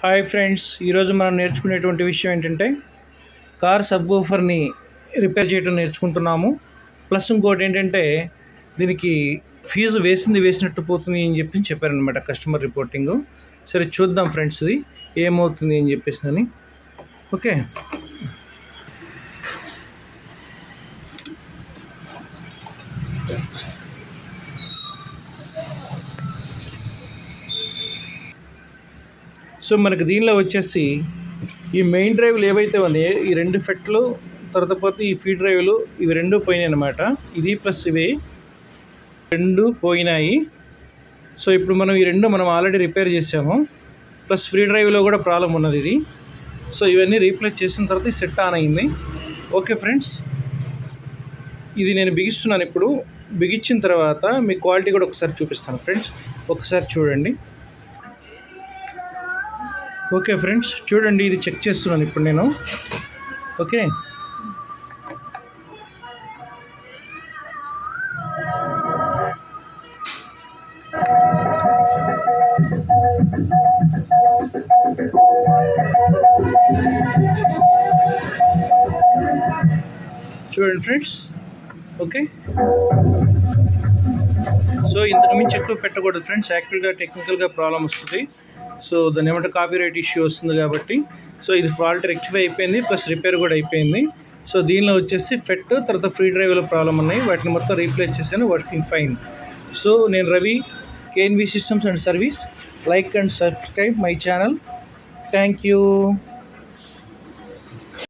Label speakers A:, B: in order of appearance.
A: Hi friends, ఈరోజు మనం నేర్చుకునేటువంటి విషయం ఏంటంటే కార్ సబ్వూఫర్ని రిపేర్ చేయడం నేర్చుకుంటున్నాము. ప్లస్ ఇంకోటి ఏంటంటే దీనికి ఫీజు వేసినట్టు పోతుంది అని చెప్పారనమాట కస్టమర్ రిపోర్టింగ్. సరే చూద్దాం ఫ్రెండ్స్ ఇది ఏమవుతుంది అని చెప్పేసి. ఓకే, సో మనకి దీనిలో వచ్చేసి ఈ మెయిన్ డ్రైవ్లు ఏవైతే ఉన్నాయో ఈ రెండు ఫెట్లు, తర్వాత పోతే ఈ ఫీ డ్రైవ్లు ఇవి రెండు పోయినాయి అనమాట. ఇది ప్లస్ ఇవి రెండు పోయినాయి. సో ఇప్పుడు మనం ఈ రెండు ఆల్రెడీ రిపేర్ చేసాము. ప్లస్ ఫ్రీ డ్రైవ్లో కూడా ప్రాబ్లం ఉన్నది ఇది. సో ఇవన్నీ రీప్లేస్ చేసిన తర్వాత ఈ సెట్ ఆన్ అయింది. ఓకే ఫ్రెండ్స్, ఇది నేను బిగిస్తున్నాను. ఇప్పుడు బిగించిన తర్వాత మీ క్వాలిటీ కూడా ఒకసారి చూపిస్తాను ఫ్రెండ్స్, ఒకసారి చూడండి. ఓకే ఫ్రెండ్స్ చూడండి, ఇది చెక్ చేస్తున్నాను ఇప్పుడు నేను. ఓకే, చూడండి ఫ్రెండ్స్. ఓకే, సో ఇంతకు మించి ఎక్కువ పెట్టకూడదు ఫ్రెండ్స్, యాక్చువల్గా టెక్నికల్గా ప్రాబ్లం వస్తుంది. సో దాని ఏమంటే కాపీరైట్ ఇష్యూ వస్తుంది కాబట్టి. సో ఇది ఫాల్ట్ రెక్టిఫై అయిపోయింది, ప్లస్ రిపేర్ కూడా అయిపోయింది. సో దీనిలో వచ్చేసి ఫెట్ తర్వాత ఫ్రీ డ్రైవ్లో ప్రాబ్లం ఉన్నాయి, వాటిని మొత్తం రీప్లేస్ చేశాను, వర్కింగ్ ఫైన్. సో నేను Ravi, KNV systems and service. Like and subscribe my channel. Thank you.